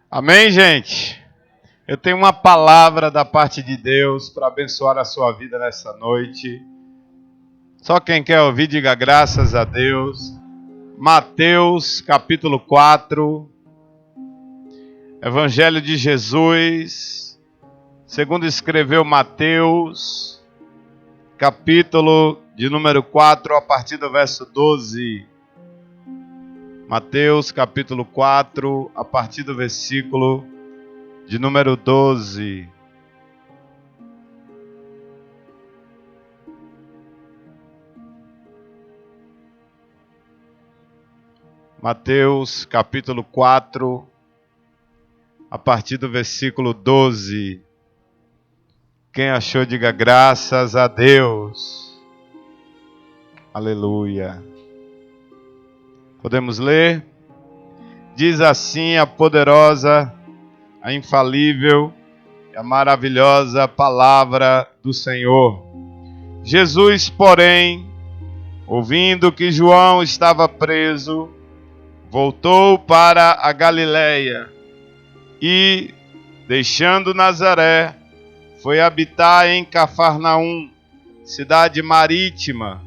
Amém, gente? Eu tenho uma palavra da parte de Deus para abençoar a sua vida nessa noite. Só quem quer ouvir, diga graças a Deus. Mateus, capítulo 4. Evangelho de Jesus, segundo escreveu Mateus, capítulo de número 4, a partir do verso 12. Mateus, capítulo 4, a partir do versículo de número 12. Mateus, capítulo 4, a partir do versículo 12. Quem achou, diga graças a Deus. Aleluia. Podemos ler? Diz assim a poderosa, a infalível e a maravilhosa palavra do Senhor. Jesus, porém, ouvindo que João estava preso, voltou para a Galiléia e, deixando Nazaré, foi habitar em Cafarnaum, cidade marítima,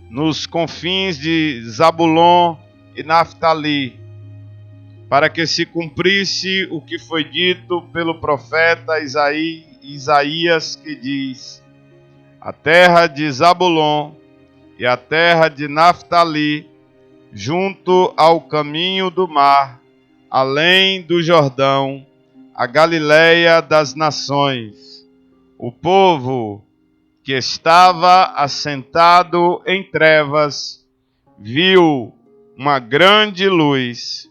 nos confins de Zabulon e Naftali, para que se cumprisse o que foi dito pelo profeta Isaías, que diz: a terra de Zabulon e a terra de Naftali, junto ao caminho do mar, além do Jordão, a Galiléia das nações. O povo que estava assentado em trevas viu uma grande luz,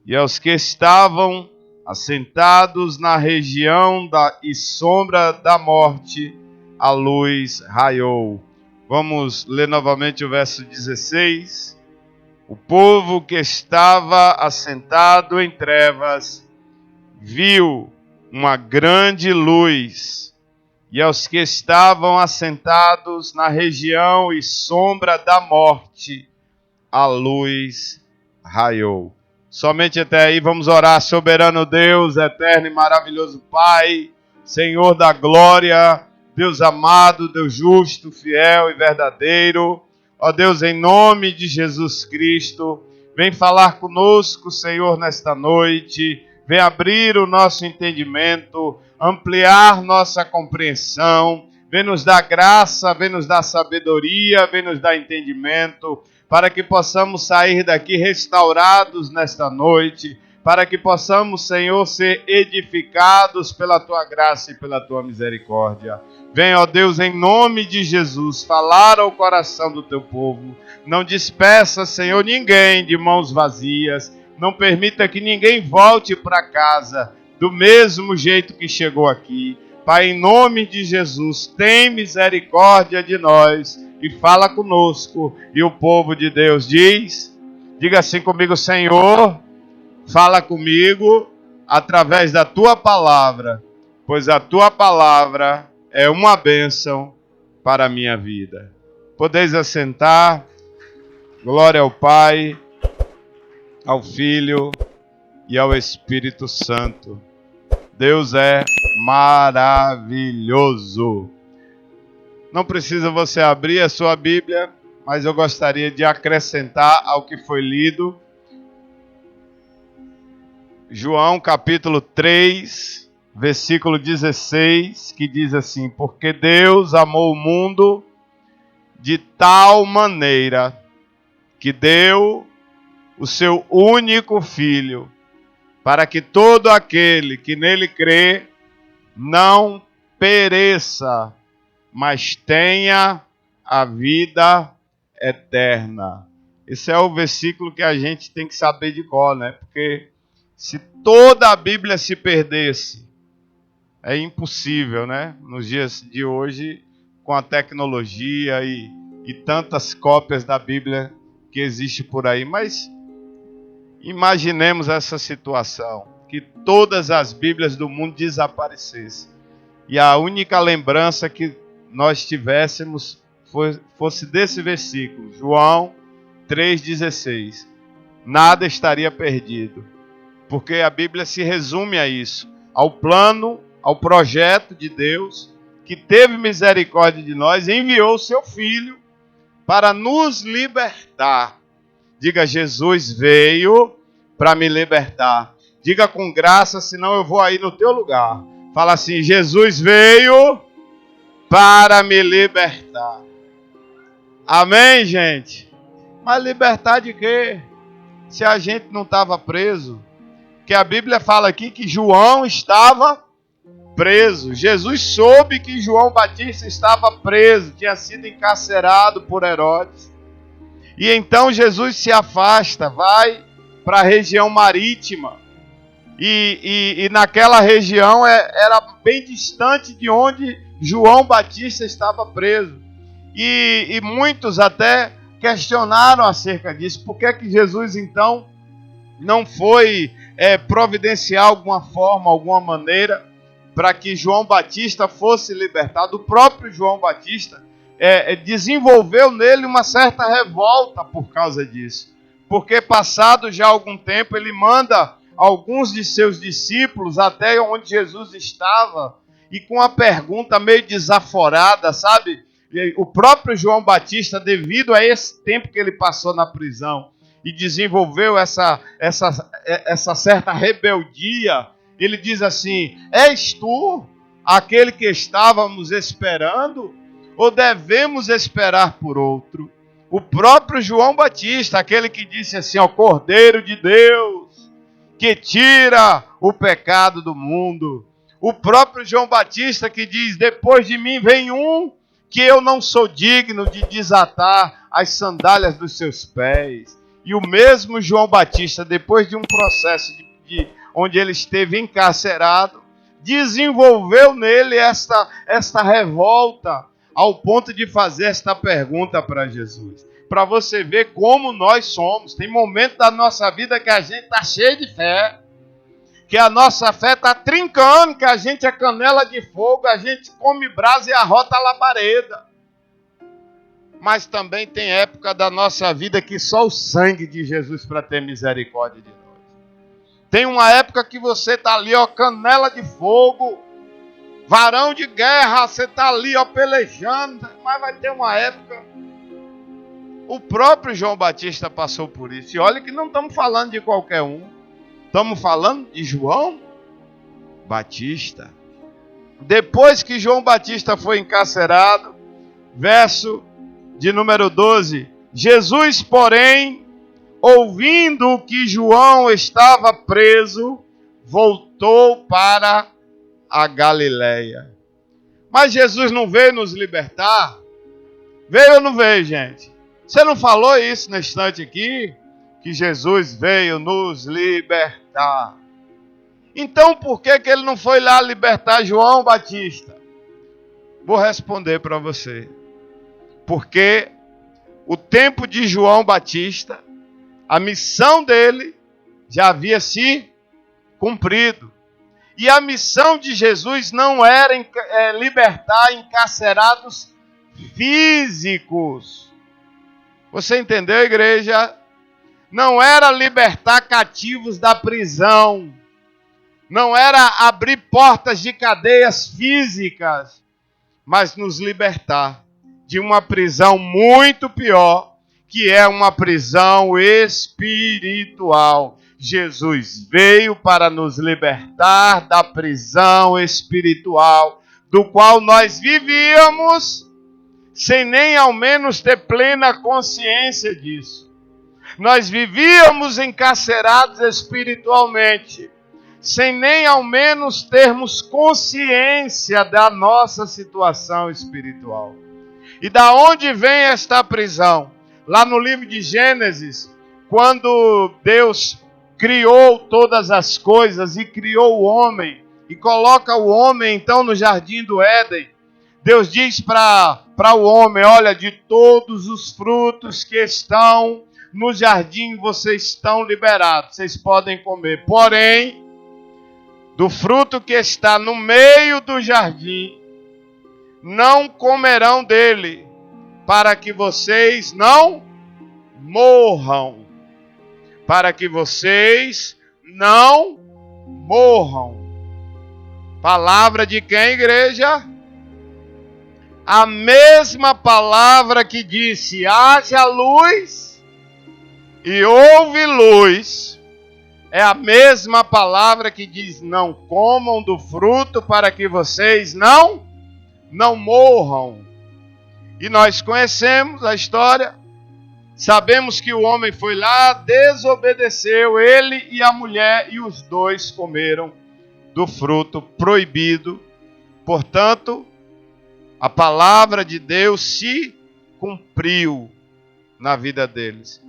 e aos que estavam assentados na região e sombra da morte, a luz raiou. Vamos ler novamente o verso 16. O povo que estava assentado em trevas viu uma grande luz, e aos que estavam assentados na região e sombra da morte, a luz raiou. Somente até aí vamos orar. Soberano Deus, eterno e maravilhoso Pai, Senhor da glória, Deus amado, Deus justo, fiel e verdadeiro. Ó Deus, em nome de Jesus Cristo, vem falar conosco, Senhor, nesta noite. Vem abrir o nosso entendimento, ampliar nossa compreensão. Vem nos dar graça, vem nos dar sabedoria, vem nos dar entendimento, para que possamos sair daqui restaurados nesta noite, para que possamos, Senhor, ser edificados pela Tua graça e pela Tua misericórdia. Vem, ó Deus, em nome de Jesus, falar ao coração do Teu povo. Não despeça, Senhor, ninguém de mãos vazias. Não permita que ninguém volte para casa do mesmo jeito que chegou aqui. Pai, em nome de Jesus, tem misericórdia de nós e fala conosco. E o povo de Deus diz, diga assim comigo: Senhor, fala comigo através da Tua palavra, pois a Tua palavra é uma bênção para a minha vida. Podeis assentar. Glória ao Pai, ao Filho e ao Espírito Santo. Deus é maravilhoso. Não precisa você abrir a sua Bíblia, mas eu gostaria de acrescentar ao que foi lido. João capítulo 3, versículo 16, que diz assim: porque Deus amou o mundo de tal maneira que deu o seu único Filho, para que todo aquele que nele crê não pereça, mas tenha a vida eterna. Esse é o versículo que a gente tem que saber de cor, né? Porque se toda a Bíblia se perdesse, é impossível, né? Nos dias de hoje, com a tecnologia e tantas cópias da Bíblia que existe por aí. Mas imaginemos essa situação, que todas as Bíblias do mundo desaparecessem e a única lembrança que nós tivéssemos fosse desse versículo, João 3,16. Nada estaria perdido. porque a Bíblia se resume a isso, ao plano, ao projeto de Deus, que teve misericórdia de nós e enviou o seu Filho para nos libertar. Diga, Jesus veio para me libertar. Diga com graça, senão eu vou aí no teu lugar. Fala assim, Jesus veio para me libertar. Amém, gente? Mas libertar de quê? Se a gente não estava preso. Porque a Bíblia fala aqui que João estava preso. Jesus soube que João Batista estava preso, tinha sido encarcerado por Herodes. E então Jesus se afasta, vai para a região marítima. E naquela região era bem distante de onde João Batista estava preso. E muitos até questionaram acerca disso. Por que Jesus então não foi providenciar alguma forma, alguma maneira para que João Batista fosse libertado? O próprio João Batista desenvolveu nele uma certa revolta por causa disso. Porque passado já algum tempo ele manda alguns de seus discípulos até onde Jesus estava e com a pergunta meio desaforada, sabe? O próprio João Batista, devido a esse tempo que ele passou na prisão e desenvolveu essa certa rebeldia, ele diz assim, és tu aquele que estávamos esperando ou devemos esperar por outro? O próprio João Batista, aquele que disse assim, ó, Cordeiro de Deus, que tira o pecado do mundo. O próprio João Batista que diz, depois de mim vem um que eu não sou digno de desatar as sandálias dos seus pés. E o mesmo João Batista, depois de um processo onde ele esteve encarcerado, desenvolveu nele esta revolta, ao ponto de fazer esta pergunta para Jesus. Para você ver como nós somos. Tem momentos da nossa vida que a gente está cheio de fé, que a nossa fé está trincando, que a gente é canela de fogo, a gente come brasa e arrota a labareda. Mas também tem época da nossa vida que só o sangue de Jesus para ter misericórdia de nós. Tem uma época que você está ali, ó, canela de fogo, varão de guerra, você está ali, ó, pelejando, mas vai ter uma época. O próprio João Batista passou por isso. E olha que não estamos falando de qualquer um. Estamos falando de João Batista. Depois que João Batista foi encarcerado, verso de número 12. Jesus, porém, ouvindo que João estava preso, voltou para a Galileia. Mas Jesus não veio nos libertar? Veio ou não veio, gente? Você não falou isso na instante aqui? Que Jesus veio nos libertar. Então por que ele não foi lá libertar João Batista? Vou responder para você. Porque o tempo de João Batista, a missão dele já havia se cumprido. E a missão de Jesus não era libertar encarcerados físicos. Você entendeu, igreja? Não era libertar cativos da prisão. Não era abrir portas de cadeias físicas. Mas nos libertar de uma prisão muito pior, que é uma prisão espiritual. Jesus veio para nos libertar da prisão espiritual, do qual nós vivíamos sem nem ao menos ter plena consciência disso. Nós vivíamos encarcerados espiritualmente, sem nem ao menos termos consciência da nossa situação espiritual. E da onde vem esta prisão? Lá no livro de Gênesis, quando Deus criou todas as coisas e criou o homem, e coloca o homem então no jardim do Éden, Deus diz para o homem, olha, de todos os frutos que estão no jardim, vocês estão liberados, vocês podem comer. Porém, do fruto que está no meio do jardim, não comerão dele, para que vocês não morram. Para que vocês não morram. Palavra de quem, igreja? A mesma palavra que disse: haja luz e houve luz. É a mesma palavra que diz: não comam do fruto para que vocês não morram. E nós conhecemos a história. Sabemos que o homem foi lá, desobedeceu, ele e a mulher, e os dois comeram do fruto proibido. Portanto, a palavra de Deus se cumpriu na vida deles.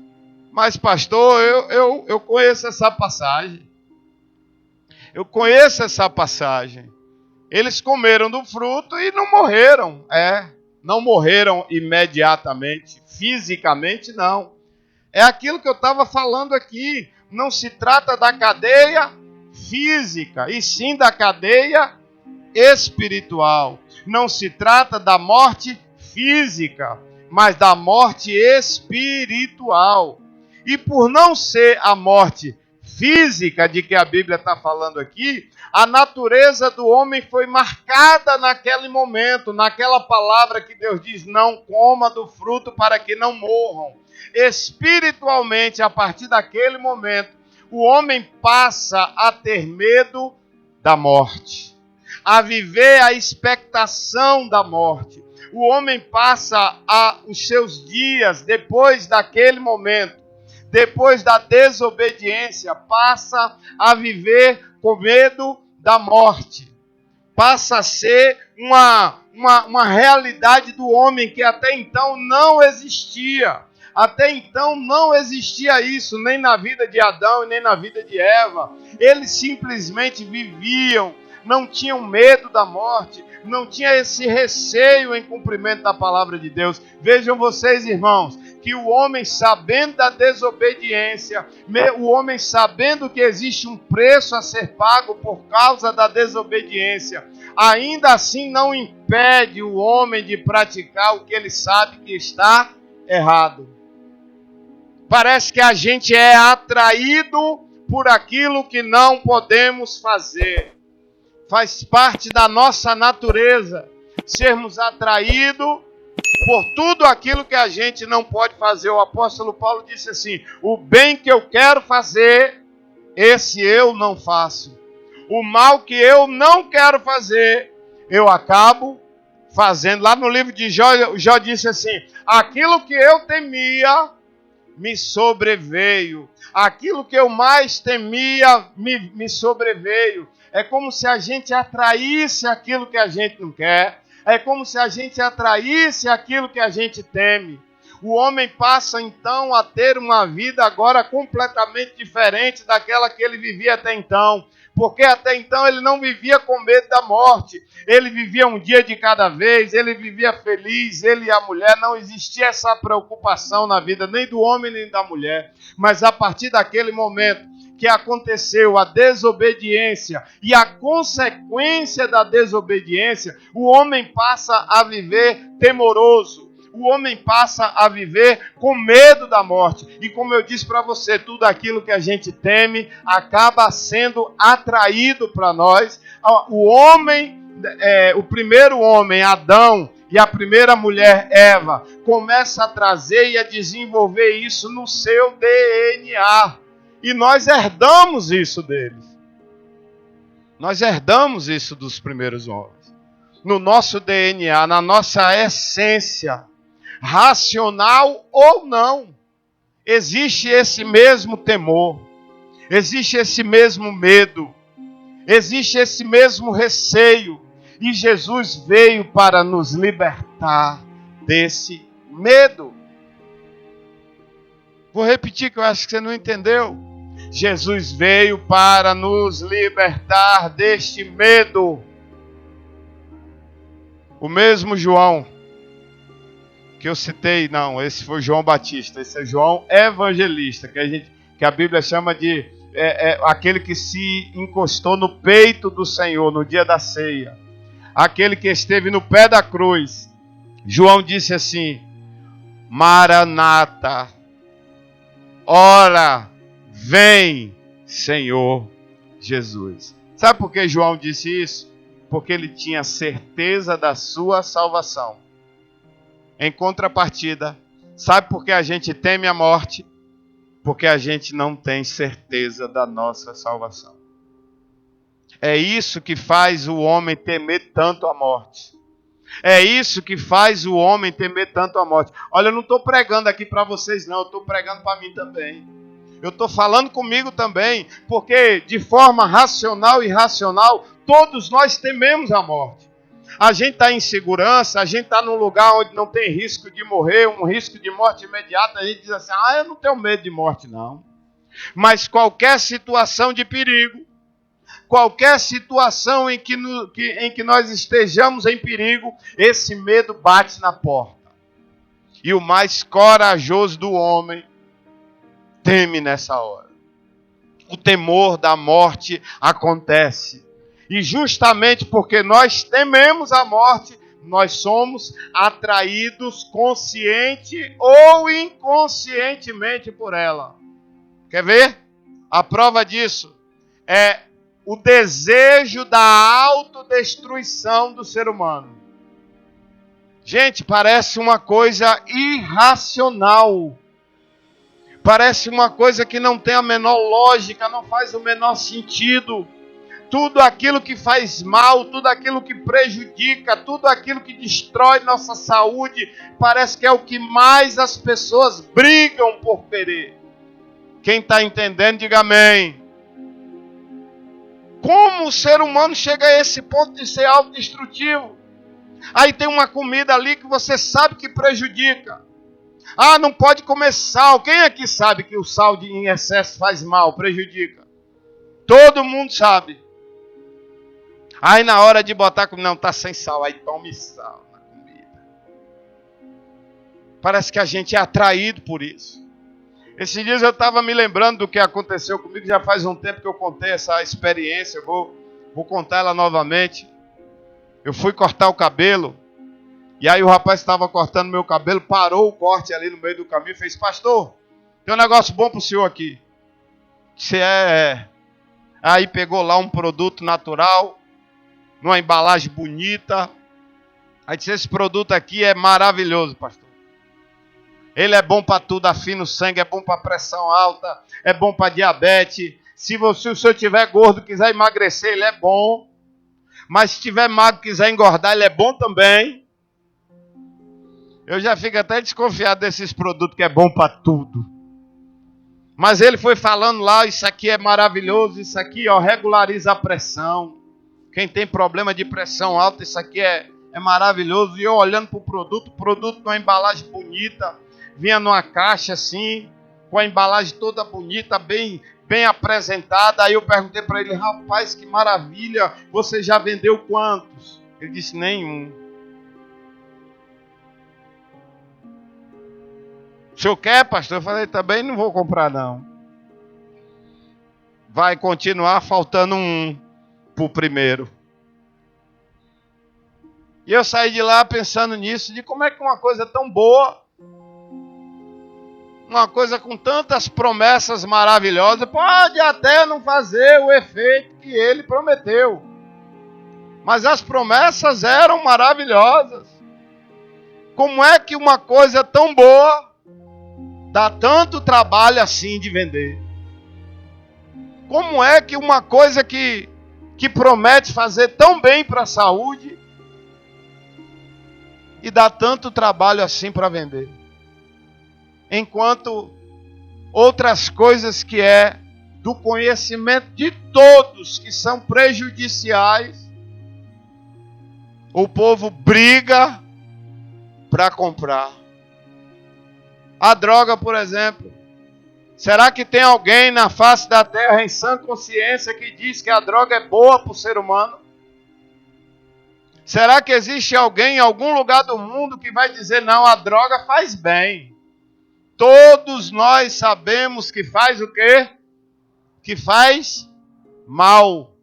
Mas, pastor, eu conheço essa passagem. Eu conheço essa passagem. Eles comeram do fruto e não morreram. Não morreram imediatamente, fisicamente não. É aquilo que eu estava falando aqui. Não se trata da cadeia física, e sim da cadeia espiritual. Não se trata da morte física, mas da morte espiritual. E por não ser a morte física de que a Bíblia está falando aqui, a natureza do homem foi marcada naquele momento, naquela palavra que Deus diz: não coma do fruto para que não morram. Espiritualmente, a partir daquele momento, o homem passa a ter medo da morte, a viver a expectação da morte. O homem passa os seus dias, depois daquele momento, depois da desobediência, passa a viver com medo da morte. Passa a ser uma realidade do homem que até então não existia. Até então não existia isso, nem na vida de Adão e nem na vida de Eva. Eles simplesmente viviam, não tinham medo da morte, não tinha esse receio em cumprimento da palavra de Deus. Vejam vocês, irmãos, que o homem, sabendo da desobediência, o homem sabendo que existe um preço a ser pago por causa da desobediência, ainda assim não impede o homem de praticar o que ele sabe que está errado. Parece que a gente é atraído por aquilo que não podemos fazer. Faz parte da nossa natureza sermos atraídos por tudo aquilo que a gente não pode fazer. O apóstolo Paulo disse assim: o bem que eu quero fazer, esse eu não faço. O mal que eu não quero fazer, eu acabo fazendo. Lá no livro de Jó disse assim: aquilo que eu temia me sobreveio. Aquilo que eu mais temia me sobreveio. É como se a gente atraísse aquilo que a gente não quer. É como se a gente atraísse aquilo que a gente teme. O homem passa então a ter uma vida agora completamente diferente daquela que ele vivia até então. Porque até então ele não vivia com medo da morte. Ele vivia um dia de cada vez, ele vivia feliz, ele e a mulher. Não existia essa preocupação na vida nem do homem nem da mulher. Mas a partir daquele momento que aconteceu a desobediência e a consequência da desobediência, o homem passa a viver temoroso. O homem passa a viver com medo da morte. E como eu disse para você, tudo aquilo que a gente teme acaba sendo atraído para nós. O homem, o primeiro homem, Adão, e a primeira mulher, Eva, começa a trazer e a desenvolver isso no seu DNA. E nós herdamos isso deles. Nós herdamos isso dos primeiros homens. No nosso DNA, na nossa essência, racional ou não, existe esse mesmo temor, existe esse mesmo medo, existe esse mesmo receio, e Jesus veio para nos libertar desse medo. Vou repetir que eu acho que você não entendeu. Jesus veio para nos libertar deste medo. O mesmo João que eu citei, não, esse foi João Batista, esse é João Evangelista, que a Bíblia chama de aquele que se encostou no peito do Senhor no dia da ceia, aquele que esteve no pé da cruz. João disse assim: Maranata, ora, vem, Senhor Jesus. Sabe por que João disse isso? Porque ele tinha certeza da sua salvação. Em contrapartida, sabe por que a gente teme a morte? Porque a gente não tem certeza da nossa salvação. É isso que faz o homem temer tanto a morte. É isso que faz o homem temer tanto a morte. Olha, eu não estou pregando aqui para vocês não, eu estou pregando para mim também. Eu estou falando comigo também, porque de forma racional e irracional, todos nós tememos a morte. A gente está em segurança, a gente está num lugar onde não tem risco de morrer, um risco de morte imediata, a gente diz assim, eu não tenho medo de morte não. Mas qualquer situação de perigo, qualquer situação em que nós estejamos em perigo, esse medo bate na porta. E o mais corajoso do homem teme nessa hora. O temor da morte acontece. E justamente porque nós tememos a morte, nós somos atraídos consciente ou inconscientemente por ela. Quer ver? A prova disso é o desejo da autodestruição do ser humano. Gente, parece uma coisa irracional. Parece uma coisa que não tem a menor lógica, não faz o menor sentido. Tudo aquilo que faz mal, tudo aquilo que prejudica, tudo aquilo que destrói nossa saúde, parece que é o que mais as pessoas brigam por querer. Quem está entendendo, diga amém. Como o ser humano chega a esse ponto de ser autodestrutivo? Aí tem uma comida ali que você sabe que prejudica. Não pode comer sal. Quem aqui sabe que o sal em excesso faz mal, prejudica? Todo mundo sabe. Aí na hora de botar comida, não, está sem sal, aí tome sal na comida. Parece que a gente é atraído por isso. Esses dias eu estava me lembrando do que aconteceu comigo, já faz um tempo que eu contei essa experiência, eu vou contar ela novamente. Eu fui cortar o cabelo, e aí o rapaz estava cortando meu cabelo, parou o corte ali no meio do caminho e fez, pastor, tem um negócio bom para o senhor aqui. Aí pegou lá um produto natural, numa embalagem bonita. Aí disse, esse produto aqui é maravilhoso, pastor. Ele é bom para tudo, afina o sangue, é bom para pressão alta, é bom para diabetes. Se o senhor tiver gordo, quiser emagrecer, ele é bom. Mas se tiver magro, quiser engordar, ele é bom também. Eu já fico até desconfiado desses produtos que é bom para tudo. Mas ele foi falando lá, isso aqui é maravilhoso, isso aqui regulariza a pressão. Quem tem problema de pressão alta, isso aqui é maravilhoso. E eu olhando para o produto numa embalagem bonita, vinha numa caixa assim, com a embalagem toda bonita, bem apresentada. Aí eu perguntei para ele, rapaz, que maravilha, você já vendeu quantos? Ele disse, nenhum. O senhor quer, pastor? Eu falei, também não vou comprar não. Vai continuar faltando um para o primeiro. E eu saí de lá pensando nisso, de como é que uma coisa tão boa, uma coisa com tantas promessas maravilhosas, pode até não fazer o efeito que ele prometeu. Mas as promessas eram maravilhosas. Como é que uma coisa tão boa dá tanto trabalho assim de vender? Como é que uma coisa que promete fazer tão bem para a saúde e dá tanto trabalho assim para vender? Enquanto outras coisas que é do conhecimento de todos que são prejudiciais, o povo briga para comprar. A droga, por exemplo. Será que tem alguém na face da terra em sã consciência que diz que a droga é boa para o ser humano? Será que existe alguém em algum lugar do mundo que vai dizer, não, a droga faz bem? Todos nós sabemos que faz o quê? Que faz mal.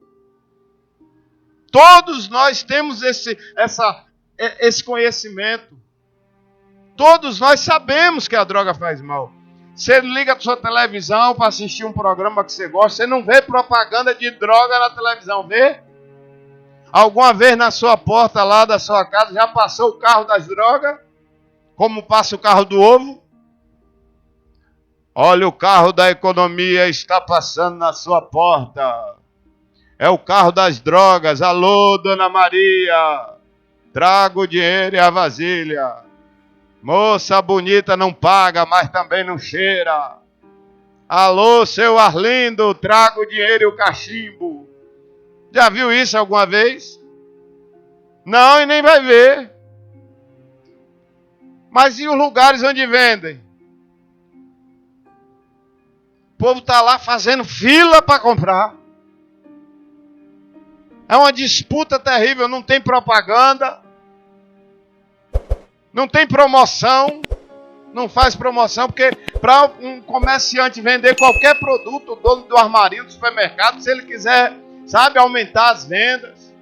Todos nós temos esse conhecimento. Todos nós sabemos que a droga faz mal. Você liga a sua televisão para assistir um programa que você gosta, você não vê propaganda de droga na televisão, vê? Alguma vez na sua porta lá da sua casa já passou o carro das drogas? Como passa o carro do ovo? Olha, o carro da economia está passando na sua porta. É o carro das drogas. Alô, Dona Maria. Traga o dinheiro e a vasilha. Moça bonita não paga, mas também não cheira. Alô, seu Arlindo, traga o dinheiro e o cachimbo. Já viu isso alguma vez? Não, e nem vai ver. Mas e os lugares onde vendem? O povo está lá fazendo fila para comprar. É uma disputa terrível, não tem propaganda. Não tem promoção, não faz promoção, porque para um comerciante vender qualquer produto, o dono do armarinho do supermercado, se ele quiser, sabe, aumentar as vendas,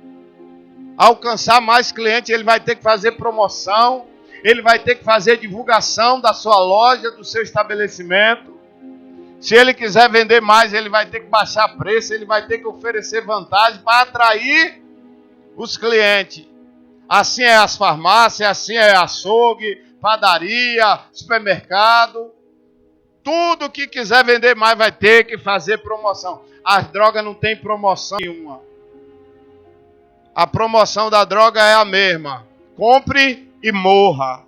alcançar mais clientes, ele vai ter que fazer promoção, ele vai ter que fazer divulgação da sua loja, do seu estabelecimento. Se ele quiser vender mais, ele vai ter que baixar preço, ele vai ter que oferecer vantagem para atrair os clientes. Assim é as farmácias, assim é açougue, padaria, supermercado. Tudo que quiser vender mais vai ter que fazer promoção. As drogas não tem promoção nenhuma. A promoção da droga é a mesma. Compre e morra.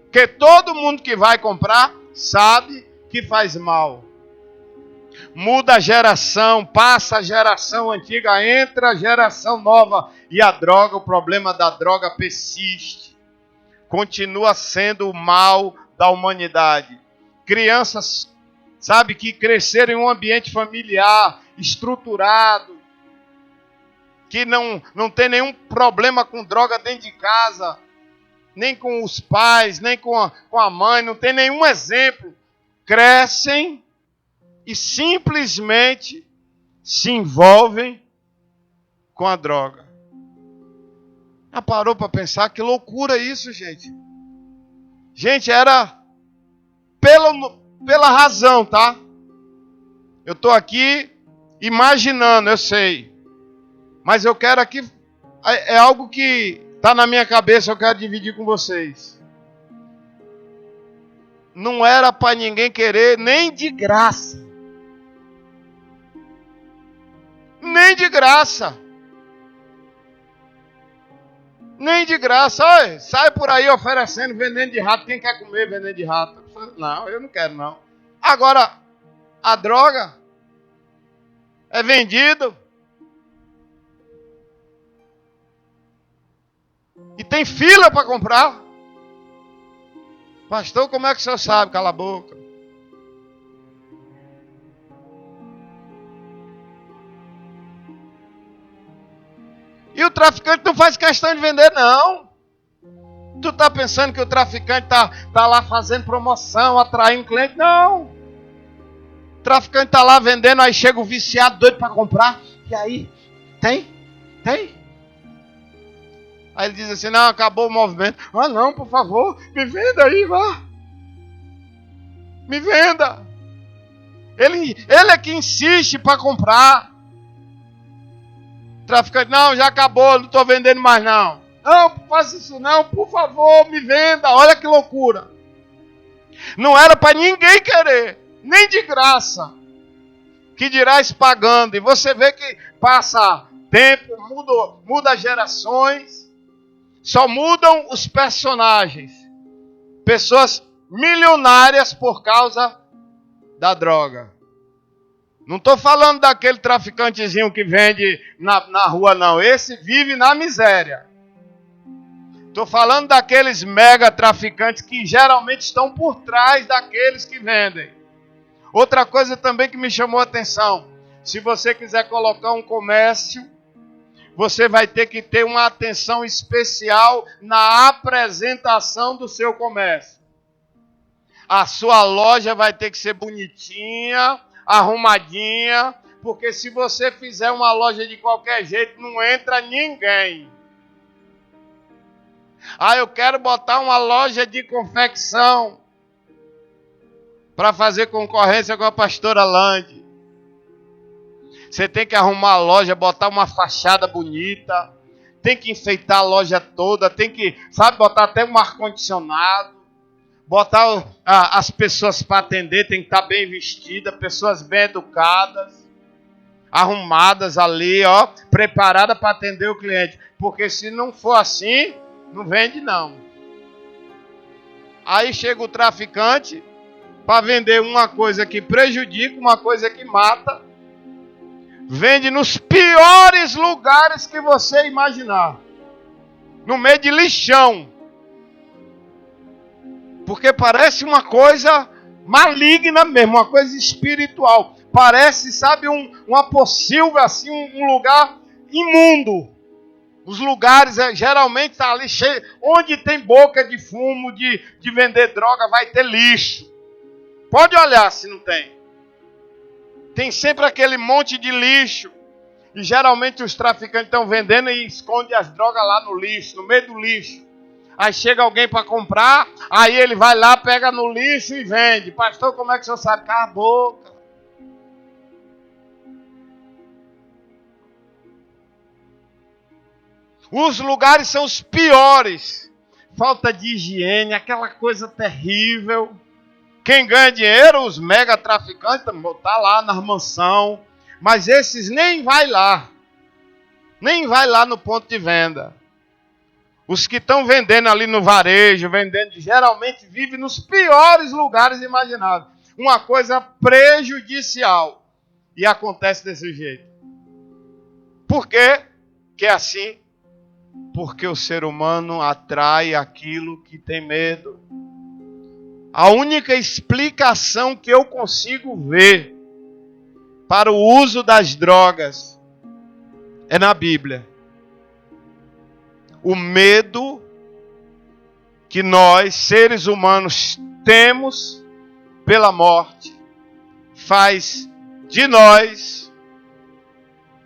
Porque todo mundo que vai comprar sabe que faz mal. Muda a geração, passa a geração antiga, entra a geração nova. E a droga, o problema da droga persiste. Continua sendo o mal da humanidade. Crianças, sabe, que cresceram em um ambiente familiar, estruturado, que não tem nenhum problema com droga dentro de casa, nem com os pais, nem com a mãe, não tem nenhum exemplo. Crescem e simplesmente se envolvem com a droga. Já parou para pensar? Que loucura isso, gente. Gente, era pela razão, tá? Eu estou aqui imaginando, eu sei. Mas eu quero aqui, é algo que está na minha cabeça, eu quero dividir com vocês. Não era para ninguém querer, nem de graça. Nem de graça. Nem de graça. Olha, sai por aí oferecendo veneno de rato. Quem quer comer veneno de rato? Não, eu não quero não. Agora, a droga é vendido. E tem fila para comprar. Pastor, como é que o senhor sabe? Cala a boca. E o traficante não faz questão de vender, não. Tu tá pensando que o traficante tá lá fazendo promoção, atraindo cliente? Não. O traficante tá lá vendendo, aí chega o viciado doido para comprar. E aí? Tem? Aí ele diz assim, não, acabou o movimento. Ah não, por favor, me venda aí, vá. Me venda. Ele é que insiste para comprar. O traficante, não, já acabou, não estou vendendo mais não. Não, faça isso não, por favor, me venda. Olha que loucura. Não era para ninguém querer, nem de graça. Que dirás pagando. E você vê que passa tempo, muda gerações. Só mudam os personagens. Pessoas milionárias por causa da droga. Não estou falando daquele traficantezinho que vende na rua, não. Esse vive na miséria. Estou falando daqueles mega traficantes que geralmente estão por trás daqueles que vendem. Outra coisa também que me chamou a atenção. Se você quiser colocar um comércio, você vai ter que ter uma atenção especial na apresentação do seu comércio. A sua loja vai ter que ser bonitinha, arrumadinha, porque se você fizer uma loja de qualquer jeito, não entra ninguém. Ah, eu quero botar uma loja de confecção. para fazer concorrência com a pastora Lande. Você tem que arrumar a loja, botar uma fachada bonita, tem que enfeitar a loja toda, tem que, sabe, botar até um ar-condicionado, botar as pessoas para atender, tem que estar bem vestida, pessoas bem educadas, arrumadas ali, ó, preparadas para atender o cliente. Porque se não for assim, não vende não. Aí chega o traficante para vender uma coisa que prejudica, uma coisa que mata. Vende nos piores lugares que você imaginar. No meio de lixão. Porque parece uma coisa maligna mesmo, uma coisa espiritual. Parece, sabe, uma pocilga assim, um lugar imundo. Os lugares geralmente estão ali cheio. Onde tem boca de fumo, de vender droga, vai ter lixo. Pode olhar se não tem. Tem sempre aquele monte de lixo. E geralmente os traficantes estão vendendo e escondem as drogas lá no lixo, no meio do lixo. Aí chega alguém para comprar, aí ele vai lá, pega no lixo e vende. Pastor, como é que o senhor sabe? Cala a boca. Os lugares são os piores. Falta de higiene, aquela coisa terrível. Quem ganha dinheiro, os mega traficantes, tá lá na mansão. Mas esses nem vai lá. Nem vai lá no ponto de venda. Os que estão vendendo ali no varejo, vendendo, geralmente vivem nos piores lugares imagináveis. Uma coisa prejudicial. E acontece desse jeito. Por quê que é assim? Porque o ser humano atrai aquilo que tem medo. A única explicação que eu consigo ver para o uso das drogas é na Bíblia. O medo que nós, seres humanos, temos pela morte faz de nós,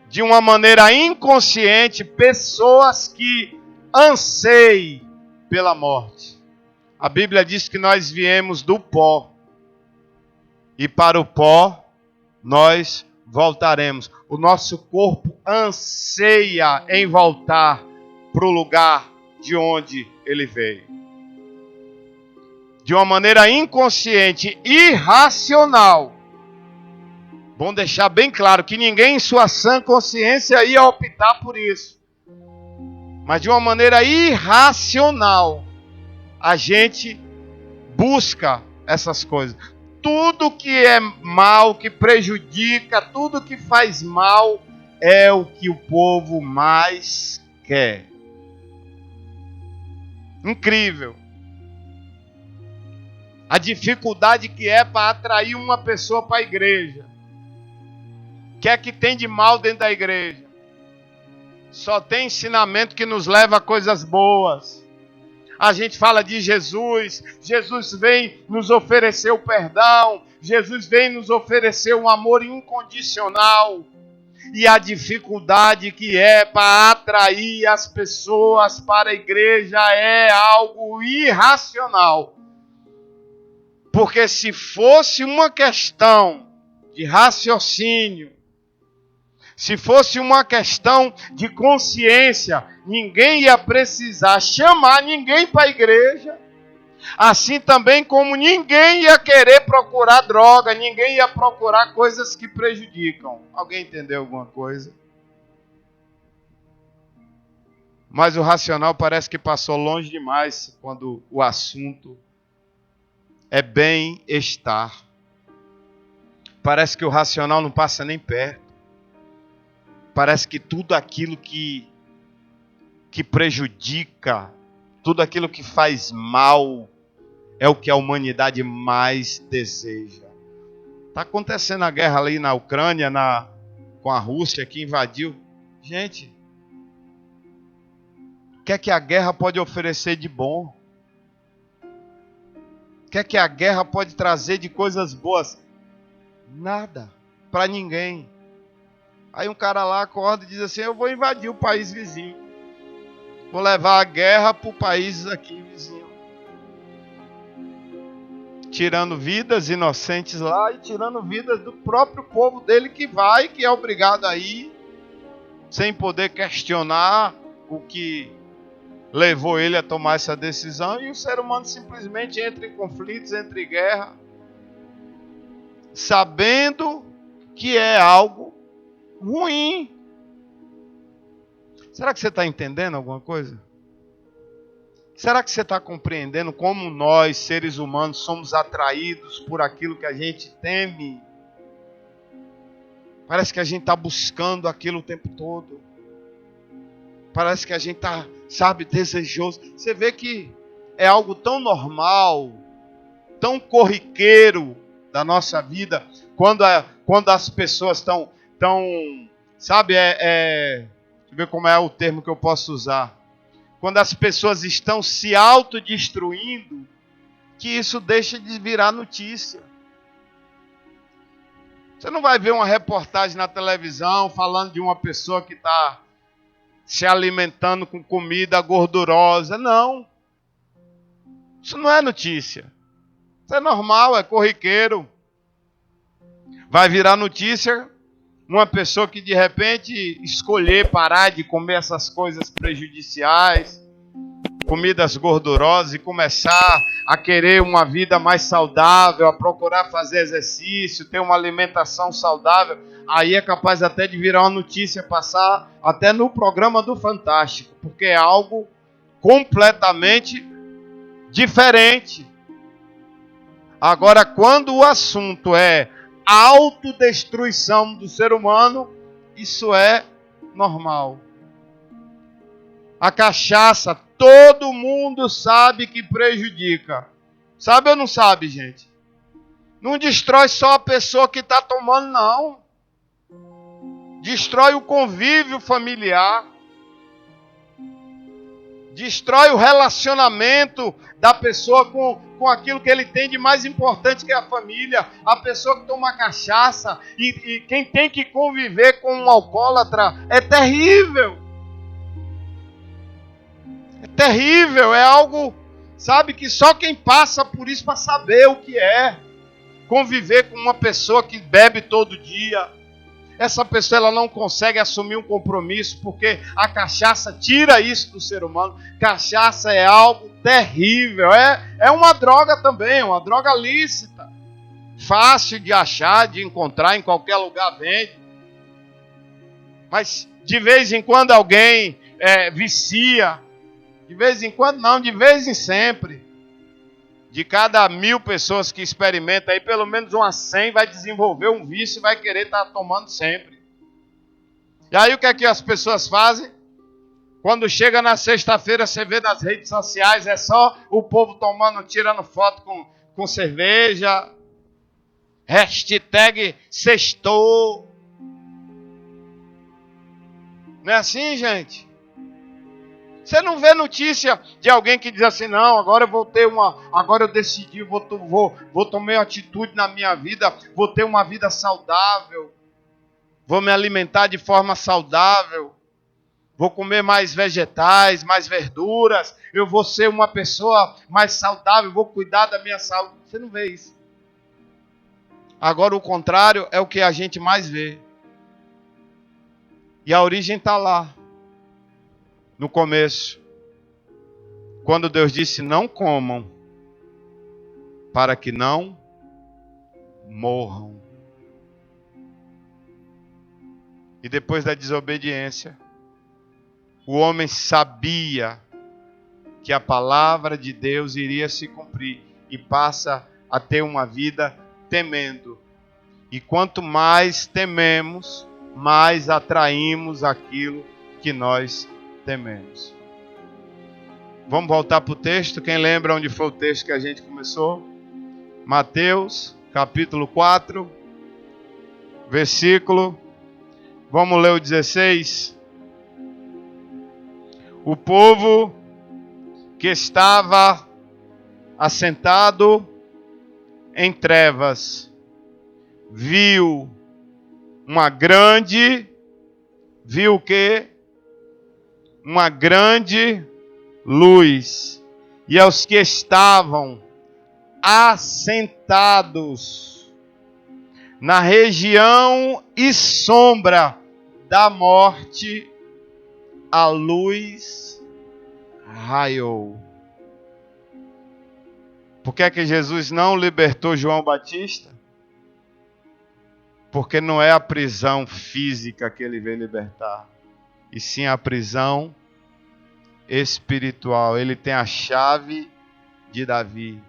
de uma maneira inconsciente, pessoas que anseiem pela morte. A Bíblia diz que nós viemos do pó e para o pó nós voltaremos. O nosso corpo anseia em voltar para o lugar de onde ele veio. De uma maneira inconsciente, irracional. Bom deixar bem claro que ninguém em sua sã consciência ia optar por isso. Mas de uma maneira irracional, a gente busca essas coisas. Tudo que é mal, que prejudica, tudo que faz mal, é o que o povo mais quer. Incrível. A dificuldade que é para atrair uma pessoa para a igreja. O que é que tem de mal dentro da igreja? Só tem ensinamento que nos leva a coisas boas. A gente fala de Jesus. Jesus vem nos oferecer o perdão. Jesus vem nos oferecer um amor incondicional. E a dificuldade que é para atrair as pessoas para a igreja é algo irracional. Porque se fosse uma questão de raciocínio, se fosse uma questão de consciência, ninguém ia precisar chamar ninguém para a igreja. Assim também como ninguém ia querer procurar droga, ninguém ia procurar coisas que prejudicam. Alguém entendeu alguma coisa? Mas o racional parece que passou longe demais quando o assunto é bem-estar. Parece que o racional não passa nem perto. Parece que tudo aquilo que prejudica, tudo aquilo que faz mal, é o que a humanidade mais deseja. Está acontecendo a guerra ali na Ucrânia, com a Rússia que invadiu. Gente, o que é que a guerra pode oferecer de bom? O que é que a guerra pode trazer de coisas boas? Nada, para ninguém. Aí um cara lá acorda e diz assim: eu vou invadir o país vizinho. Vou levar a guerra para o país aqui vizinho. tirando vidas inocentes lá e tirando vidas do próprio povo dele que é obrigado a ir, sem poder questionar o que levou ele a tomar essa decisão, e o ser humano simplesmente entra em conflitos, entra em guerra, sabendo que é algo ruim. Será que você está entendendo alguma coisa? Será que você está compreendendo como nós, seres humanos, somos atraídos por aquilo que a gente teme? Parece que a gente está buscando aquilo o tempo todo. Parece que a gente está, desejoso. Você vê que é algo tão normal, tão corriqueiro da nossa vida, quando as pessoas estão, deixa eu ver como é o termo que eu posso usar. Quando as pessoas estão se autodestruindo, que isso deixa de virar notícia. Você não vai ver uma reportagem na televisão falando de uma pessoa que está se alimentando com comida gordurosa. Não. Isso não é notícia. Isso é normal, é corriqueiro. Vai virar notícia uma pessoa que de repente escolher parar de comer essas coisas prejudiciais, comidas gordurosas, e começar a querer uma vida mais saudável, a procurar fazer exercício, ter uma alimentação saudável. Aí é capaz até de virar uma notícia, passar até no programa do Fantástico, porque é algo completamente diferente. Agora, quando o assunto é a autodestruição do ser humano, isso é normal. A cachaça, todo mundo sabe que prejudica. Sabe ou não sabe, gente? Não destrói só a pessoa que está tomando, não. Destrói o convívio familiar. Destrói o relacionamento da pessoa com aquilo que ele tem de mais importante, que é a família. A pessoa que toma cachaça e quem tem que conviver com um alcoólatra é terrível. É terrível, é algo, que só quem passa por isso para saber o que é conviver com uma pessoa que bebe todo dia. Essa pessoa ela não consegue assumir um compromisso, porque a cachaça tira isso do ser humano. Cachaça é algo terrível, é uma droga também, uma droga lícita. Fácil de achar, de encontrar, em qualquer lugar vende. Mas de vez em quando alguém vicia. De vez em quando não, de vez em sempre. De cada 1000 pessoas que experimentam, aí pelo menos umas 100 vai desenvolver um vício e vai querer estar tomando sempre. E aí o que é que as pessoas fazem? Quando chega na sexta-feira, você vê nas redes sociais, é só o povo tomando, tirando foto com cerveja. Hashtag sextou. Não é assim, gente? Você não vê notícia de alguém que diz assim, não, agora eu decidi, vou tomar uma atitude na minha vida, vou ter uma vida saudável, vou me alimentar de forma saudável, vou comer mais vegetais, mais verduras, eu vou ser uma pessoa mais saudável, vou cuidar da minha saúde. Você não vê isso. Agora o contrário é o que a gente mais vê. E a origem está lá. No começo, quando Deus disse, não comam, para que não morram. E depois da desobediência, o homem sabia que a palavra de Deus iria se cumprir e passa a ter uma vida temendo. E quanto mais tememos, mais atraímos aquilo que nós tememos. Vamos voltar para o texto. Quem lembra onde foi o texto que a gente começou? Mateus, capítulo 4, versículo. Vamos ler o 16. O povo que estava assentado em trevas viu o quê? Uma grande luz, e aos que estavam assentados na região e sombra da morte, a luz raiou. Por que é que Jesus não libertou João Batista? Porque não é a prisão física que ele veio libertar, e sim a prisão espiritual. Ele tem a chave de Davi,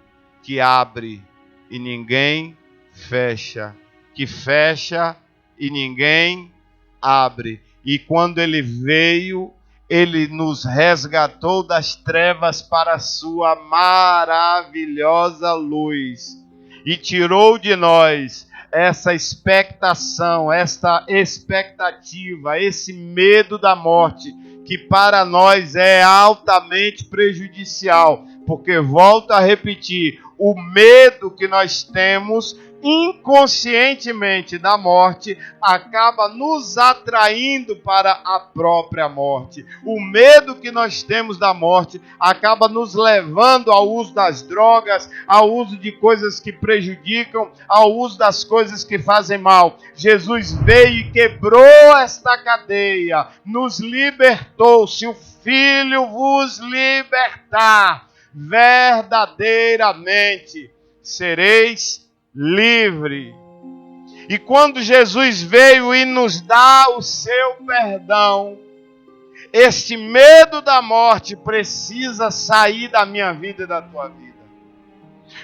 que abre e ninguém fecha, que fecha e ninguém abre. E quando ele veio, ele nos resgatou das trevas para a sua maravilhosa luz e tirou de nós essa expectação, esta expectativa, esse medo da morte, que para nós é altamente prejudicial, porque, volto a repetir, o medo que nós temos inconscientemente da morte acaba nos atraindo para a própria morte. O medo que nós temos da morte acaba nos levando ao uso das drogas, ao uso de coisas que prejudicam, ao uso das coisas que fazem mal. Jesus veio e quebrou esta cadeia, nos libertou. Se o Filho vos libertar, verdadeiramente sereis livre. E quando Jesus veio e nos dá o seu perdão, este medo da morte precisa sair da minha vida e da tua vida.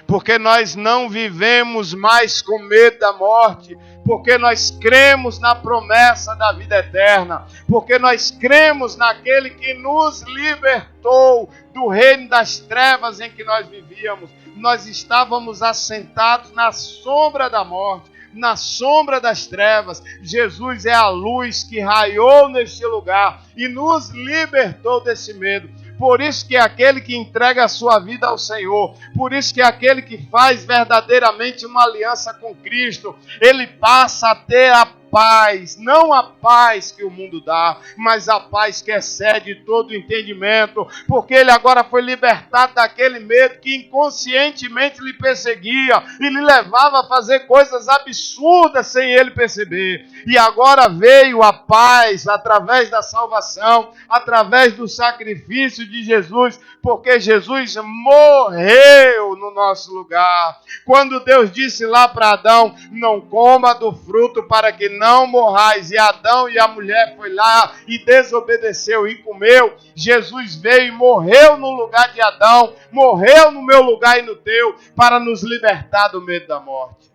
Porque nós não vivemos mais com medo da morte, porque nós cremos na promessa da vida eterna, porque nós cremos naquele que nos libertou do reino das trevas em que nós vivíamos. Nós estávamos assentados na sombra da morte, na sombra das trevas. Jesus é a luz que raiou neste lugar e nos libertou desse medo. Por isso que é aquele que entrega a sua vida ao Senhor, por isso que é aquele que faz verdadeiramente uma aliança com Cristo, ele passa a ter a paz, não a paz que o mundo dá, mas a paz que excede todo entendimento, porque ele agora foi libertado daquele medo que inconscientemente lhe perseguia e lhe levava a fazer coisas absurdas sem ele perceber. E agora veio a paz através da salvação, através do sacrifício de Jesus, porque Jesus morreu no nosso lugar. Quando Deus disse lá para Adão, não coma do fruto para que não morrais, e Adão e a mulher foi lá e desobedeceu e comeu, Jesus veio e morreu no lugar de Adão, morreu no meu lugar e no teu, para nos libertar do medo da morte.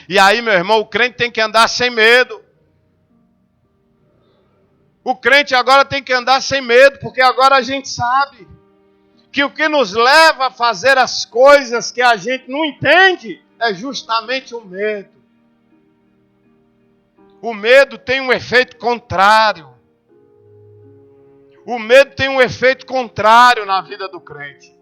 E aí, meu irmão, o crente tem que andar sem medo. O crente agora tem que andar sem medo, porque agora a gente sabe que o que nos leva a fazer as coisas que a gente não entende é justamente o medo. O medo tem um efeito contrário. O medo tem um efeito contrário na vida do crente.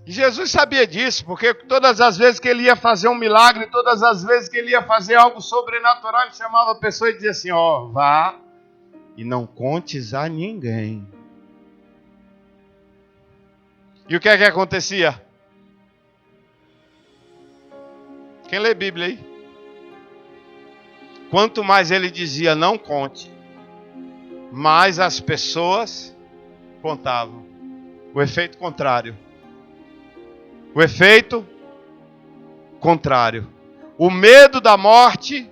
E Jesus sabia disso, porque todas as vezes que ele ia fazer um milagre, todas as vezes que ele ia fazer algo sobrenatural, ele chamava a pessoa e dizia assim, vá e não contes a ninguém. E o que é que acontecia? Quem lê Bíblia aí? Quanto mais ele dizia não conte, mais as pessoas contavam. O efeito contrário. O efeito contrário. O medo da morte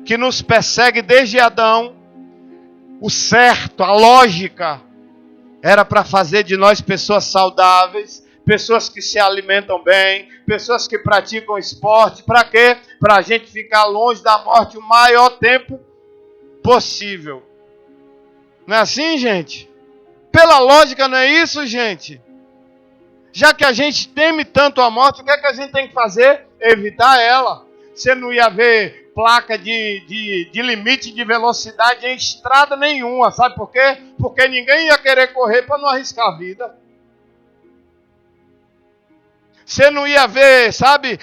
que nos persegue desde Adão, o certo, a lógica, era para fazer de nós pessoas saudáveis, pessoas que se alimentam bem, pessoas que praticam esporte. Para quê? Para a gente ficar longe da morte o maior tempo possível. Não é assim, gente? Pela lógica, não é isso, gente? Já que a gente teme tanto a morte, o que é que a gente tem que fazer? Evitar ela. Você não ia ver placa de limite de velocidade em estrada nenhuma. Sabe por quê? Porque ninguém ia querer correr para não arriscar a vida. Você não ia ver, sabe,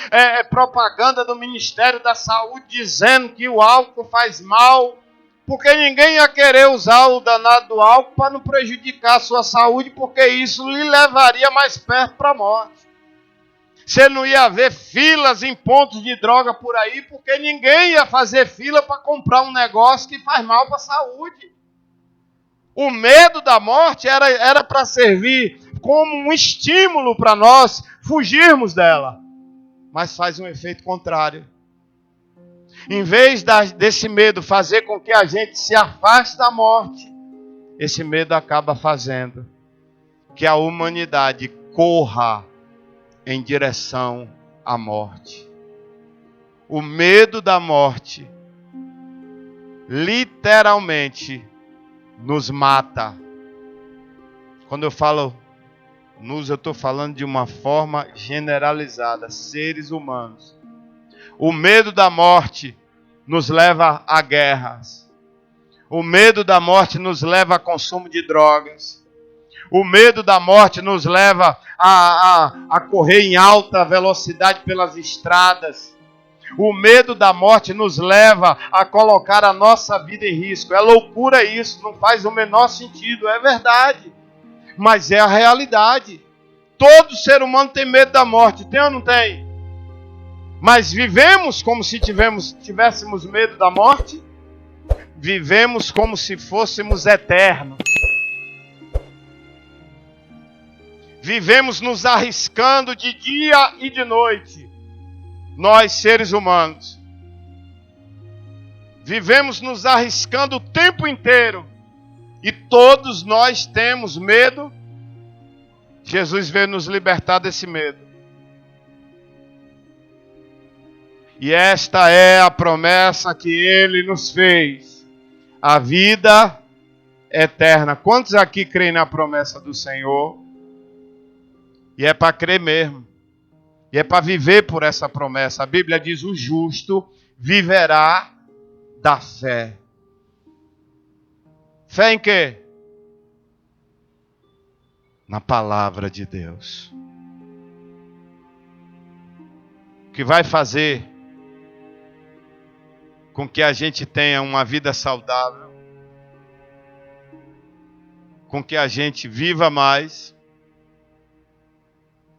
propaganda do Ministério da Saúde dizendo que o álcool faz mal Porque ninguém ia querer usar o danado do álcool para não prejudicar a sua saúde, porque isso lhe levaria mais perto para a morte. Você não ia ver filas em pontos de droga por aí, porque ninguém ia fazer fila para comprar um negócio que faz mal para a saúde. O medo da morte era para servir como um estímulo para nós fugirmos dela. Mas faz um efeito contrário. Em vez desse medo fazer com que a gente se afaste da morte, esse medo acaba fazendo que a humanidade corra em direção à morte. O medo da morte literalmente nos mata. Quando eu falo eu estou falando de uma forma generalizada, seres humanos. O medo da morte nos leva a guerras. O medo da morte nos leva a consumo de drogas. O medo da morte nos leva a correr em alta velocidade pelas estradas. O medo da morte nos leva a colocar a nossa vida em risco. É loucura isso, não faz o menor sentido, é verdade. Mas é a realidade. Todo ser humano tem medo da morte, tem ou não tem? Mas vivemos como se tivéssemos medo da morte? Vivemos como se fôssemos eternos. Vivemos nos arriscando de dia e de noite. Nós, seres humanos. Vivemos nos arriscando o tempo inteiro. E todos nós temos medo. Jesus veio nos libertar desse medo. E esta é a promessa que Ele nos fez. A vida eterna. Quantos aqui creem na promessa do Senhor? E é para crer mesmo. E é para viver por essa promessa. A Bíblia diz: o justo viverá da fé. Fé em quê? Na palavra de Deus. O que vai fazer com que a gente tenha uma vida saudável, com que a gente viva mais,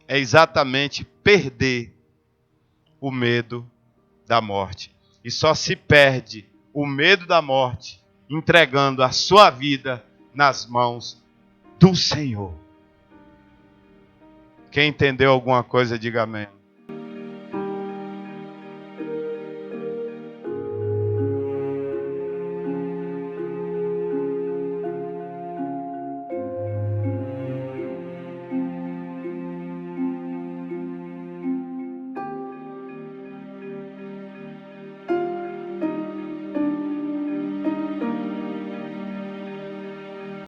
é exatamente perder o medo da morte. E só se perde o medo da morte entregando a sua vida nas mãos do Senhor. Quem entendeu alguma coisa, diga amém.